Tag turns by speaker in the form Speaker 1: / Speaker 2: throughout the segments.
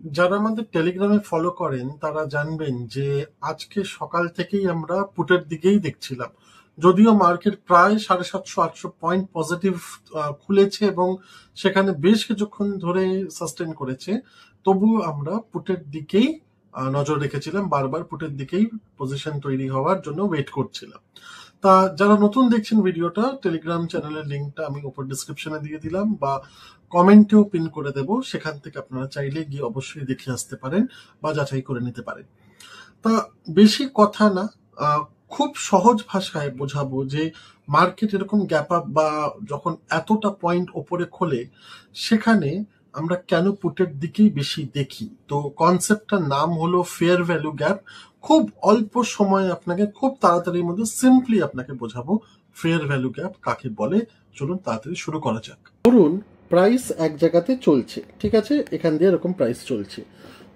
Speaker 1: যারা আমাদের টেলিগ্রামে ফলো করেন তারা জানবেন যে আজকে সকাল থেকেই আমরা পুটের দিকেই দেখছিলাম। যদিও মার্কেট প্রায় 750-800 পয়েন্ট পজিটিভ খুলেছে এবং সেখানে বেশ কিছুক্ষণ ধরে সাস্টেন করেছে, তবুও আমরা পুটের দিকেই নজর রেখেছিলাম, বারবার পুটের দিকেই পজিশন তৈরি হওয়ার জন্য ওয়েট করছিলাম। তা যারা নতুন দেখছেন ভিডিওটা, টেলিগ্রাম চ্যানেলের লিঙ্কটা আমি উপর ডিসক্রিপশনে দিয়ে দিলাম বা কমেন্টেও পিন করে দেব, সেখান থেকে আপনারা চাইলে গিয়ে অবশ্যই দেখে আসতে পারেন বা যাচাই করে নিতে পারেন। তা বেশি কথা না, খুব সহজ ভাষায় বোঝাবো যে মার্কেট এরকম গ্যাপ আপ বা যখন এতটা পয়েন্ট ওপরে খোলে সেখানে আমরা কেন পুটের দিকেই বেশি দেখি। তো কনসেপ্টটার নাম হলো ফেয়ার ভ্যালু গ্যাপ। খুব অল্প সময়ে আপনাকে খুব তাড়াতাড়ির মধ্যে সিম্পলি আপনাকে বোঝাবো ফেয়ার ভ্যালু গ্যাপ কাকে বলে। চলুন তাড়াতাড়ি শুরু করা যাক। ধরুন প্রাইস এক জায়গাতে চলছে, ঠিক আছে, এখান দিয়ে এরকম প্রাইস চলছে,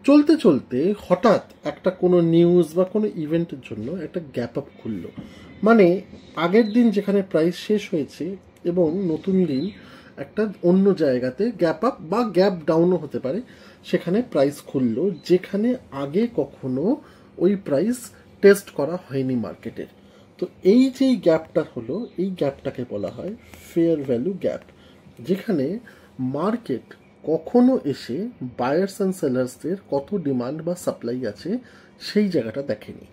Speaker 1: চলতে চলতে হঠাৎ একটা কোনো নিউজ বা কোনো ইভেন্টের জন্য একটা গ্যাপ আপ খুললো। মানে আগের দিন যেখানে প্রাইস শেষ হয়েছে এবং নতুন দিন একটা অন্য জায়গাতে গ্যাপ আপ বা গ্যাপ ডাউনও হতে পারে, সেখানে প্রাইস খুললো যেখানে আগে কখনো ওই প্রাইস টেস্ট করা হয়নি মার্কেটের। তো এই যে গ্যাপটা হলো, এই গ্যাপটাকে বলা হয় ফেয়ার ভ্যালু গ্যাপ, যেখানে মার্কেট কখনো এসে বায়ার্স অ্যান্ড সেলার্সদের কত ডিমান্ড বা সাপ্লাই আছে সেই জায়গাটা দেখেনি।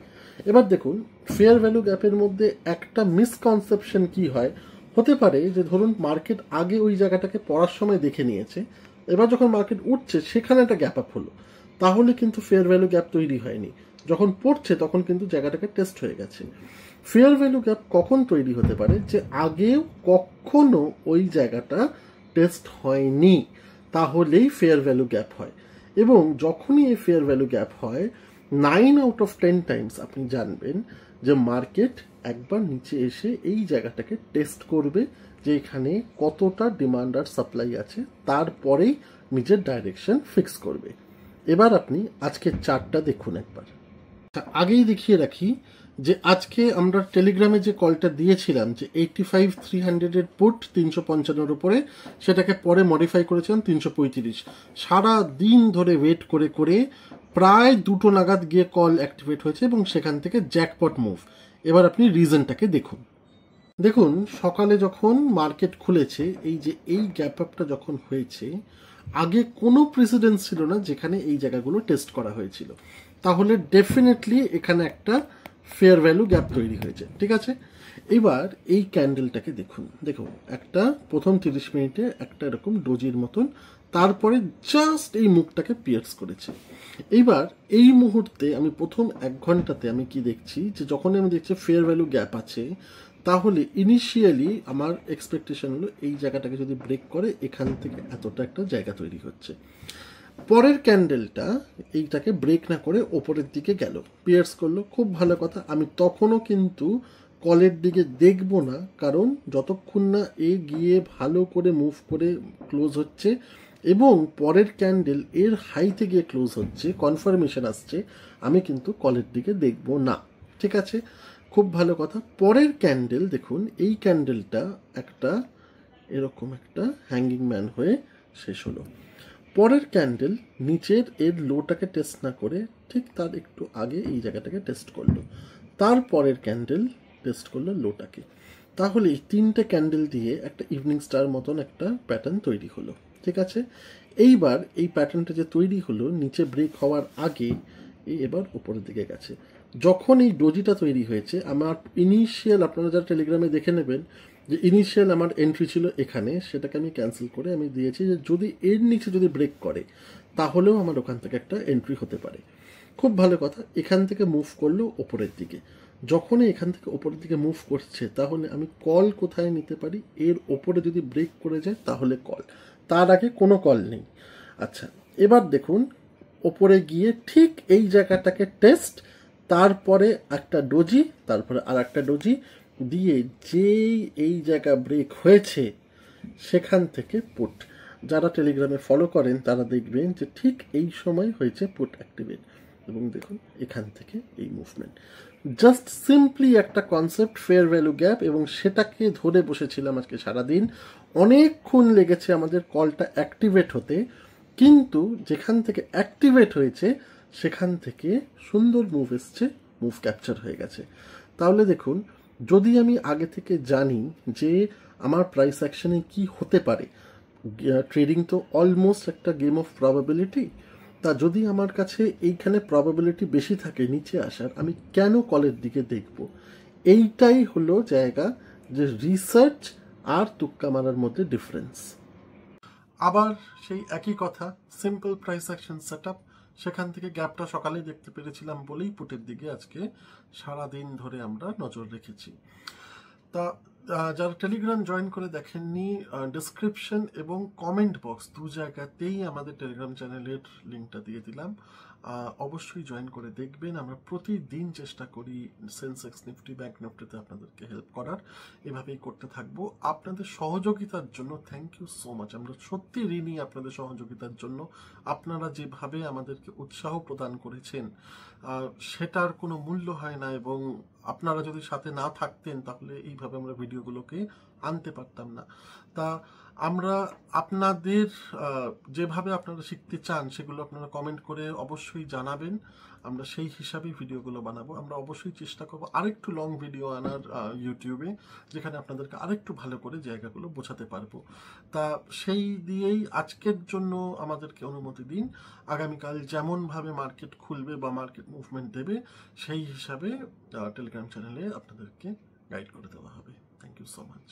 Speaker 1: এবার দেখুন ফেয়ার ভ্যালু গ্যাপের মধ্যে একটা মিসকনসেপশন কি হয়, হতে পারে যে ধরুন মার্কেট আগে ওই জায়গাটাকে পড়ার সময় দেখে নিয়েছে, এবার যখন মার্কেট উঠছে সেখানে একটা গ্যাপ আপ হলো, তাহলে কিন্তু ফেয়ার ভ্যালু গ্যাপ তৈরি হয়নি। যখন পড়ছে তখন কিন্তু জায়গাটাকে টেস্ট হয়ে গেছে। ফেয়ার ভ্যালু গ্যাপ কখন তৈরি হতে পারে, যে আগেও কখনো ওই জায়গাটা টেস্ট হয়নি, তাহলেই ফেয়ার ভ্যালু গ্যাপ হয়। এবং যখনই এই ফেয়ার ভ্যালু গ্যাপ হয় 9 আউট অফ 10 টাইমস আপনি জানবেন যে মার্কেট একবার নিচে এসে এই জায়গাটাকে টেস্ট করবে যে এখানে কতটা ডিমান্ড আর সাপ্লাই আছে, তারপরেই নিজের ডাইরেকশন ফিক্স করবে। এবার আপনি আজকের চার্টটা দেখুন একবার। আগেই দেখিয়ে রাখি যে আজকে আমরা টেলিগ্রামে যে কলটা দিয়েছিলাম যে 85-300 এর পুট 355-এর উপরে, সেটাকে পরে মডিফাই করেছিলাম 335। সারা দিন ধরে ওয়েট করে করে প্রায় 2টো নাগাদ গিয়ে কল অ্যাক্টিভেট হয়েছে এবং সেখান থেকে জ্যাকপট মুভ। এবার আপনি রিজনটাকে দেখুন। দেখুন সকালে যখন মার্কেট খুলেছে, এই যে এই গ্যাপ আপটা যখন হয়েছে, আগে কোনো প্রেসিডেন্স ছিল না যেখানে এই জায়গাগুলো টেস্ট করা হয়েছিল, তাহলে ডেফিনেটলি এখানে একটা ফেয়ার ভ্যালু গ্যাপ তৈরি হয়েছে, ঠিক আছে। এবার এই ক্যান্ডেলটাকে দেখুন, দেখুন একটা প্রথম 30 মিনিটে একটা এরকম ডোজির মতন, তারপরে জাস্ট এই মুখটাকে পিয়ার্স করেছে। এইবার এই মুহূর্তে আমি প্রথম 1 ঘন্টাতে আমি কি দেখছি, যে যখনই আমি দেখছি ফেয়ার ভ্যালু গ্যাপ আছে, তাহলে ইনিশিয়ালি আমার এক্সপেকটেশন হলো এই জায়গাটাকে যদি ব্রেক করে এখান থেকে এতটা একটা জায়গা তৈরি হচ্ছে। পরের ক্যান্ডেলটা এইটাকে ব্রেক না করে ওপরের দিকে গেল, পিয়ার্স করলো, খুব ভালো কথা। আমি তখনও কিন্তু কলের দিকে দেখব না, কারণ যতক্ষণ না এ গিয়ে ভালো করে মুভ করে ক্লোজ হচ্ছে এবং পরের ক্যান্ডেল এর হাইতে গিয়ে ক্লোজ হচ্ছে, কনফার্মেশন আসছে, আমি কিন্তু কলের দিকে দেখব না, ঠিক আছে। খুব ভালো কথা। পরের ক্যান্ডেল দেখুন, এই ক্যান্ডেলটা একটা এরকম একটা হ্যাঙ্গিং ম্যান হয়ে শেষ হলো। পরের ক্যান্ডেল নিচের এর লোটাকে টেস্ট না করে ঠিক তার একটু আগে এই জায়গাটাকে টেস্ট করলো, তারপরের ক্যান্ডেল টেস্ট করলো লোটাকে। তাহলে এই 3টে ক্যান্ডেল দিয়ে একটা ইভিনিং স্টার মতন একটা প্যাটার্ন তৈরি হলো, ঠিক আছে। এইবার এই প্যাটার্নটা যে তৈরি হলো নিচে ব্রেক হওয়ার আগে এবার উপরের দিকে গেছে। যখন এই ডোজিটা তৈরি হয়েছে, আমার ইনিশিয়াল, আপনারা যারা টেলিগ্রামে দেখে নেবেন যে ইনিশিয়াল আমার এন্ট্রি ছিল এখানে, সেটাকে আমি ক্যান্সেল করে আমি দিয়েছি যে যদি এর নিচে যদি ব্রেক করে তাহলেও আমার ওখান থেকে একটা এন্ট্রি হতে পারে। খুব ভালো কথা। এখান থেকে মুভ করলো ওপরের দিকে, যখনই এখান থেকে ওপরের দিকে মুভ করছে তাহলে আমি কল কোথায় নিতে পারি, এর ওপরে যদি ব্রেক করে যায় তাহলে কল, তার আগে কোনো কল নেই। আচ্ছা, এবার দেখুন ওপরে গিয়ে ঠিক এই জায়গাটাকে টেস্ট, তারপরে একটা ডোজি, তারপরে আর একটা ডোজি দিয়ে যেই এই জায়গা ব্রেক হয়েছে সেখান থেকে পুট। যারা টেলিগ্রামে ফলো করেন তারা দেখবেন যে ঠিক এই সময় হয়েছে পুট অ্যাক্টিভেট, এবং দেখুন এখান থেকে এই মুভমেন্ট। জাস্ট সিম্পলি একটা কনসেপ্ট ফেয়ার ভ্যালু গ্যাপ, এবং সেটাকে ধরে বসেছিলাম আজকে সারাদিন। অনেকক্ষণ লেগেছে আমাদের কলটা অ্যাক্টিভেট হতে, কিন্তু যেখান থেকে অ্যাক্টিভেট হয়েছে সেখান থেকে সুন্দর মুভ এসছে, মুভ ক্যাপচার হয়ে গেছে। তাহলে দেখুন, যদি আমি আগে থেকে জানি যে আমার প্রাইস অ্যাকশনে কি হতে পারে, ট্রেডিং তো অলমোস্ট একটা গেম অফ প্রবাবিলিটি, তা যদি আমার কাছে এইখানে প্রবাবিলিটি বেশি থাকে নিচে আসার, আমি কেন কলের দিকে দেখব? এইটাই হলো জায়গা যে রিসার্চ আর তুক্কা মারার মধ্যে ডিফারেন্স। আবার সেই একই কথা, সিম্পল প্রাইস অ্যাকশন সেটআপ, সেখান থেকে গ্যাপটা সকালে দেখতে পেরেছিলাম বলেই পুটের দিকে আজকে সারাদিন ধরে আমরা নজর রেখেছি। তা যারা টেলিগ্রাম জয়েন করে দেখেননি, ডিসক্রিপশন এবং কমেন্ট বক্স দু জায়গাতেই আমাদের টেলিগ্রাম চ্যানেলের লিঙ্কটা দিয়ে দিলাম। অবশ্যই জয়েন করে দেখবেন। আমরা প্রতিদিন চেষ্টা করি সেন্সেক্স নিফটি, ব্যাংক নিফটিতে আপনাদেরকে হেল্প করার। এভাবেই করতে থাকবো। আপনাদের সহযোগিতার জন্য থ্যাংক ইউ সো মাচ। আমরা সত্যি ঋণী আপনাদের সহযোগিতার জন্য। আপনারা যেভাবে আমাদেরকে উৎসাহ প্রদান করেছেন সেটার কোনো মূল্য হয় না, এবং আপনারা যদি সাথে না থাকতেন তাহলে এইভাবে আমরা ভিডিওগুলোকে আনতে পারতাম না। তা আমরা আপনাদের যেভাবে আপনারা শিখতে চান সেগুলো আপনারা কমেন্ট করে অবশ্যই জানাবেন। আমরা সেই হিসাবেই ভিডিওগুলো বানাবো। আমরা অবশ্যই চেষ্টা করবো আরেকটু লং ভিডিও আনার ইউটিউবে, যেখানে আপনাদেরকে আরেকটু ভালো করে জায়গাগুলো বোঝাতে পারবো। তা সেই দিয়েই আজকের জন্য আমাদেরকে অনুমতি দিন। আগামীকাল যেমনভাবে মার্কেট খুলবে বা মার্কেট মুভমেন্ট দেবে সেই হিসাবে টেলিগ্রাম চ্যানেলে আপনাদেরকে গাইড করে দেওয়া হবে। Thank you so much.